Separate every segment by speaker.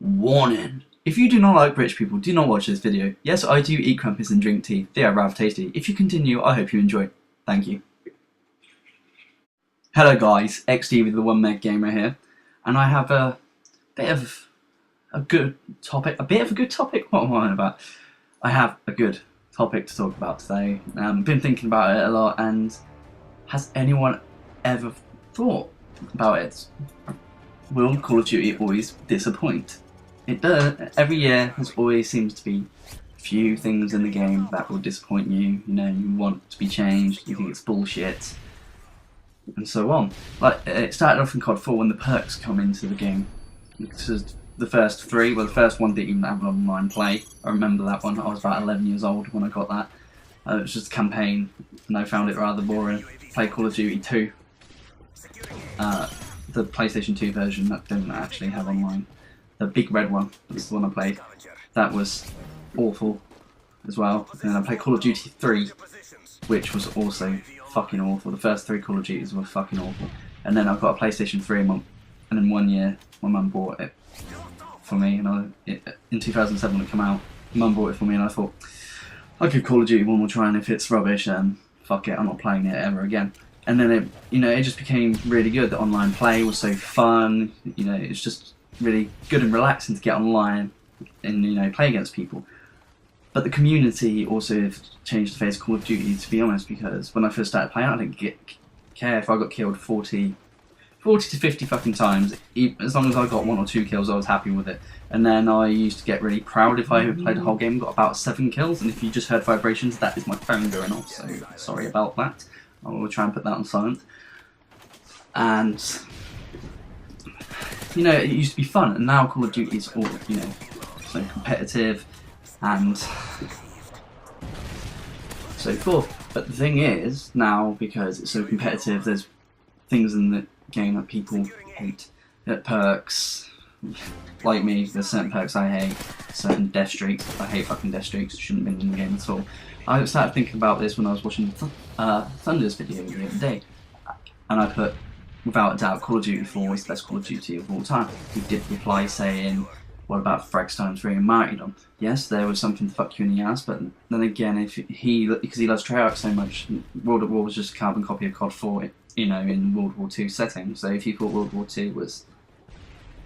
Speaker 1: Warning! If you do not like rich people, do not watch this video. Yes, I do eat crumpets and drink tea. They are rather tasty. If you continue, I hope you enjoy. Thank you. Hello guys, XD with the 1meg Gamer here, and I have a bit of a good topic. What am I on about? I have a good topic to talk about today. Been thinking about it a lot, and has anyone ever thought about it? Will Call of Duty always disappoint? It does. Every year there always seems to be a few things in the game that will disappoint you. You know, you want it to be changed, you think it's bullshit, and so on. Like, it started off in CoD 4 when the perks come into the game. Because the first three, well, the first one didn't even have an online play. I remember that one. I was about 11 years old when I got that. It was just a campaign, and I found it rather boring. Played Call of Duty 2. The PlayStation 2 version that didn't actually have online. The big red one was the one I played. That was awful as well. And then I played Call of Duty 3, which was also fucking awful. The first three Call of Duties were fucking awful. And then I got a PlayStation 3 and in 1 year my mum bought it for me. And in 2007 when it came out, mum bought it for me, and I thought, I'll give Call of Duty one more try, and if it's rubbish, then fuck it, I'm not playing it ever again. And then it just became really good. The online play was so fun. You know, it's just really good and relaxing to get online and play against people. But the community also changed the face of Call of Duty, to be honest, because when I first started playing, I didn't care if I got killed 40 to 50 fucking times. As long as I got 1 or 2 kills, I was happy with it. And then I used to get really proud if I played the whole game and got about 7 kills. And if you just heard vibrations, that is my phone going off, so sorry about that. I will try and put that on silent. And it used to be fun, and now Call of Duty is all so competitive and so forth. But the thing is, now, because it's so competitive, there's things in the game that people hate. Perks, like me, there's certain perks I hate, certain death streaks. I hate fucking death streaks, shouldn't have been in the game at all. I started thinking about this when I was watching Thunder's video the other day, and I put, without a doubt, Call of Duty 4 is the best Call of Duty of all time. He did reply saying, what about Frags Times 3 and Martyrdom? Yes, there was something to fuck you in the ass, but then again, because he loves Treyarch so much, World at War was just a carbon copy of CoD 4, in World War II setting. So if you thought World War II was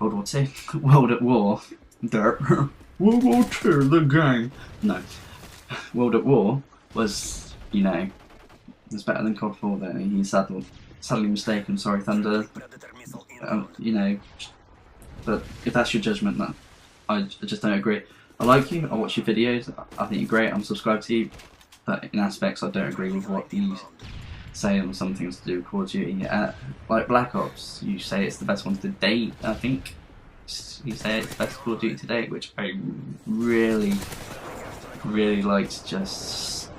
Speaker 1: World War II, World at War, World War II, the game. No, World at War was, it's better than CoD 4. Though he's sadly mistaken. Sorry, Thunder. But if that's your judgment, then I just don't agree. I like you. I watch your videos. I think you're great. I'm subscribed to you. But in aspects, I don't agree with what you say on some things to do with Call of Duty. Like Black Ops, you say it's the best one to date. I think you say it's the best Call of Duty to date, which I really like to just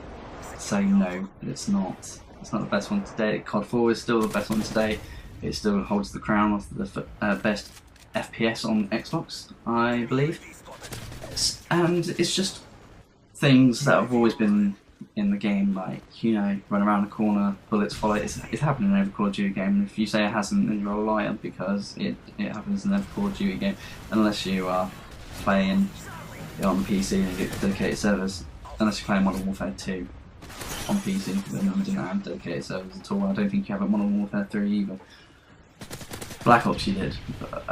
Speaker 1: say no. It's not. It's not the best one to date. CoD 4 is still the best one to date. It still holds the crown of the best FPS on Xbox, I believe. And it's just things that have always been in the game, like, run around a corner, bullets follow. It's happening in every Call of Duty game, and if you say it hasn't, then you're a liar, because it happens in every Call of Duty game, unless you are playing on PC and you get dedicated servers. Unless you're playing Modern Warfare 2 on PC, then you don't have dedicated servers at all. I don't think you have at Modern Warfare 3 either. Black Ops you did, but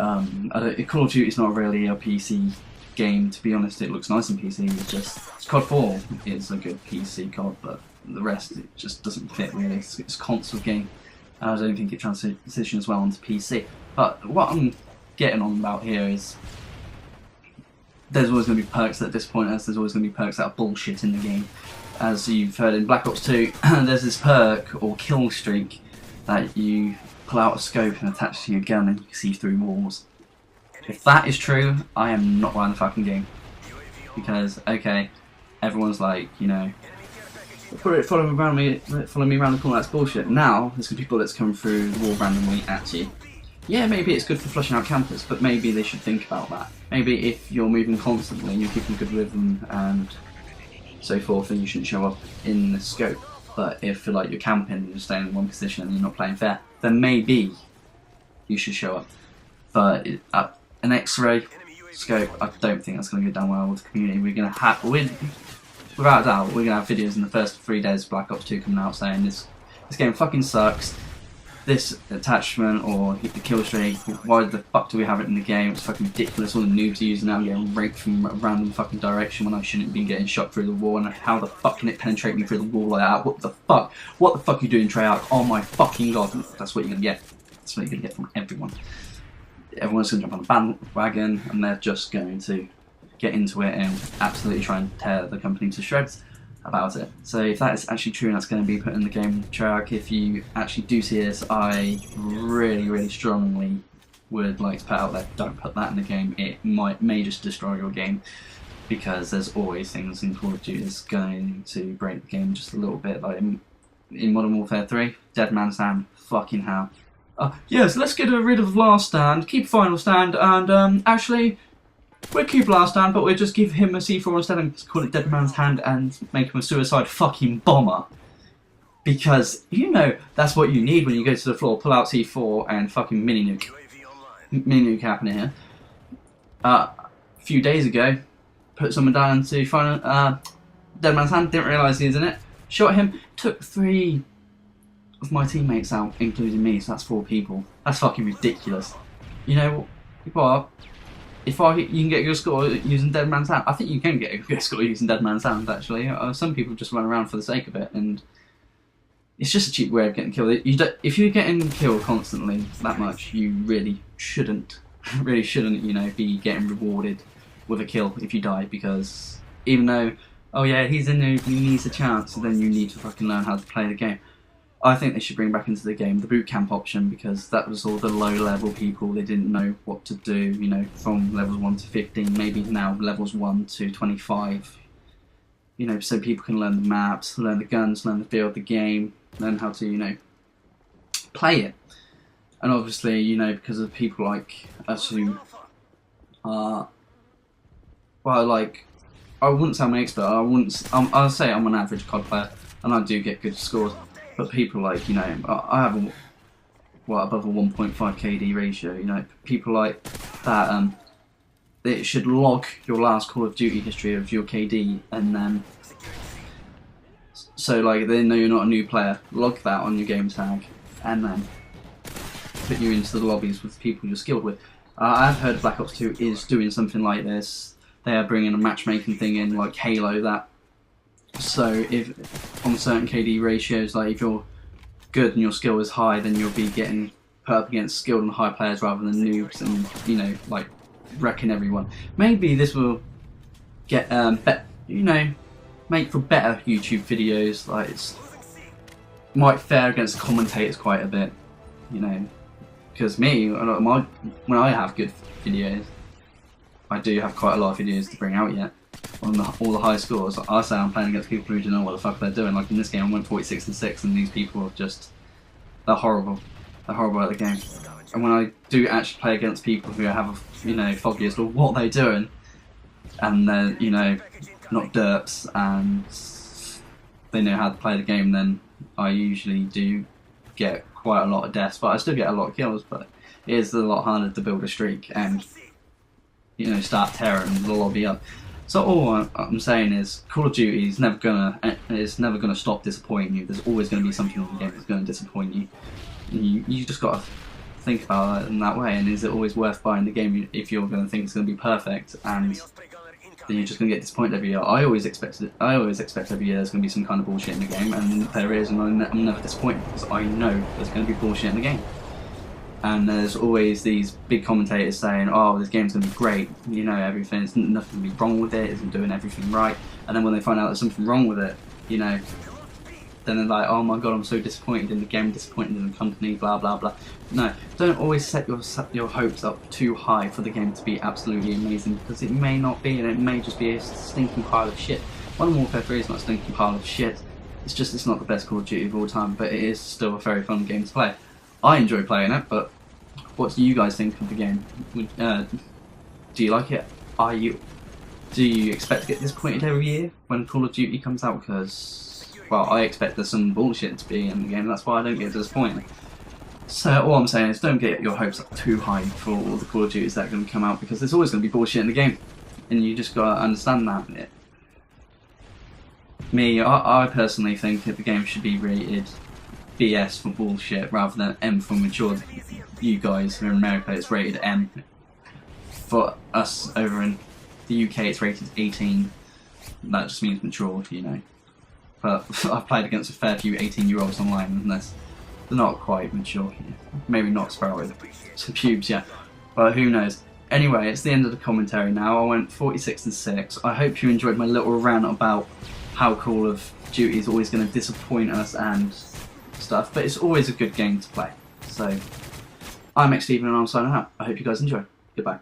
Speaker 1: Call of Duty is not really a PC game, to be honest. It looks nice on PC. It's just CoD 4 is a good PC CoD, but the rest, it just doesn't fit really. It's a console game. I don't think it transitions well onto PC. But what I'm getting on about here is there's always going to be perks that disappoint us. There's always going to be perks that are bullshit in the game. As you've heard in Black Ops 2, there's this perk or kill streak that you pull out a scope and attach to your gun and you can see through walls. If that is true, I am not buying the fucking game. Because, okay, everyone's like, follow me around the corner, that's bullshit. Now, there's going to be bullets coming through the wall randomly at you. Yeah, maybe it's good for flushing out campers, but maybe they should think about that. Maybe if you're moving constantly, you're keeping good rhythm and so forth, then you shouldn't show up in the scope. But if you're camping and you're staying in one position and you're not playing fair, then maybe you should show up. But an X-ray scope, I don't think that's going to go down well with the community. We're going to have, without a doubt, we're going to have videos in the first 3 days of Black Ops 2 coming out saying this game fucking sucks. This attachment or the kill streak, why the fuck do we have it in the game? It's fucking ridiculous. All the noobs are using it. I'm getting raped from a random fucking direction when I shouldn't be getting shot through the wall. And how the fuck can it penetrate me through the wall like that? What the fuck? What the fuck are you doing, Treyarch? Oh my fucking god. That's what you're gonna get. That's what you're gonna get from everyone. Everyone's gonna jump on the bandwagon and they're just going to get into it and absolutely try and tear the company to shreds about it. So if that is actually true and that's going to be put in the game, Treyarch, if you actually do see this, I really strongly would like to put out there, don't put that in the game. It may just destroy your game, because there's always things in Call of Duty that's going to break the game just a little bit. Like in Modern Warfare 3, Dead Man's Hand, fucking hell. Yes, let's get rid of Last Stand, keep Final Stand, and actually we'll keep Last Stand, but we'll just give him a C4 instead and call it Dead Man's Hand and make him a suicide fucking bomber. Because, you know, that's what you need when you go to the floor, pull out C4 and fucking mini nuke happening here. A few days ago, put someone down to final, Dead Man's Hand, didn't realise he was in it, shot him, took 3 of my teammates out, including me, so that's 4 people. That's fucking ridiculous. You know what? If you can get a good score using Dead Man's Hand, I think you can get a good score using Dead Man's Hand, actually. Some people just run around for the sake of it, and it's just a cheap way of getting killed. If you're getting killed constantly that much, you really shouldn't, you know, be getting rewarded with a kill if you die, because even though, oh yeah, he's a noob, he needs a chance, then you need to fucking learn how to play the game. I think they should bring back into the game the boot camp option, because that was all the low level people. They didn't know what to do, you know, from levels 1 to 15, maybe now levels 1 to 25. You know, so people can learn the maps, learn the guns, learn the feel of the game, learn how to, you know, play it. And obviously, you know, because of people like us who are, well, like, I wouldn't say I'm an expert, I'll say I'm an average COD player, and I do get good scores. But people like, you know, I have above a 1.5 KD ratio, you know, people like that, it should log your last Call of Duty history of your KD, and then, so like, they know you're not a new player, log that on your game tag, and then put you into the lobbies with people you're skilled with. I've heard Black Ops 2 is doing something like this. They are bringing a matchmaking thing in, like Halo, that. So if on certain KD ratios, like if you're good and your skill is high, then you'll be getting put up against skilled and high players rather than noobs, and, you know, like wrecking everyone. Maybe this will get you know, make for better YouTube videos. Like, it's might fare against commentators quite a bit, you know, because me, when I have good videos, I do have quite a lot of videos to bring out yet. On all the high scores, I say I'm playing against people who don't know what the fuck they're doing. Like in this game, I went 46 and 6, and these people are just, they're horrible. They're horrible at the game. And when I do actually play against people who have, you know, foggy as to what they're doing, and they're, you know, not derps, and they know how to play the game, then I usually do get quite a lot of deaths. But I still get a lot of kills. But it is a lot harder to build a streak and, you know, start tearing the lobby up. So all I'm saying is, Call of Duty is never gonna stop disappointing you. There's always going to be something in the game that's going to disappoint you. You just got to think about it in that way. And is it always worth buying the game if you're going to think it's going to be perfect, and then you're just going to get disappointed every year? I always expect every year there's going to be some kind of bullshit in the game, and there is, and I'm never disappointed because I know there's going to be bullshit in the game. And there's always these big commentators saying, oh, this game's going to be great, you know, everything's nothing to be wrong with it, isn't doing everything right. And then when they find out there's something wrong with it, you know, then they're like, oh my god, I'm so disappointed in the game, disappointed in the company, blah blah blah. No, don't always set your hopes up too high for the game to be absolutely amazing, because it may not be, and it may just be a stinking pile of shit. Modern Warfare 3 is not a stinking pile of shit. It's just, it's not the best Call of Duty of all time, but it is still a very fun game to play. I enjoy playing it, but what do you guys think of the game? Do you like it? Do you expect to get disappointed every year when Call of Duty comes out? Because, well, I expect there's some bullshit to be in the game, that's why I don't get disappointed. So all I'm saying is don't get your hopes up too high for all the Call of Duties that are going to come out, because there's always going to be bullshit in the game, and you just got to understand that. I personally think that the game should be rated BS for bullshit rather than M for mature. You guys here in America, it's rated M. For us over in the UK, it's rated 18. That just means mature, you know. But I've played against a fair few 18-year-olds online, and they're not quite mature. Maybe not Sparrow with some pubes yet, but who knows. Anyway, it's the end of the commentary now. I went 46-6. I hope you enjoyed my little rant about how Call of Duty is always going to disappoint us and stuff, but it's always a good game to play. So, I'm MW3 and I'm signing out. I hope you guys enjoy. Goodbye.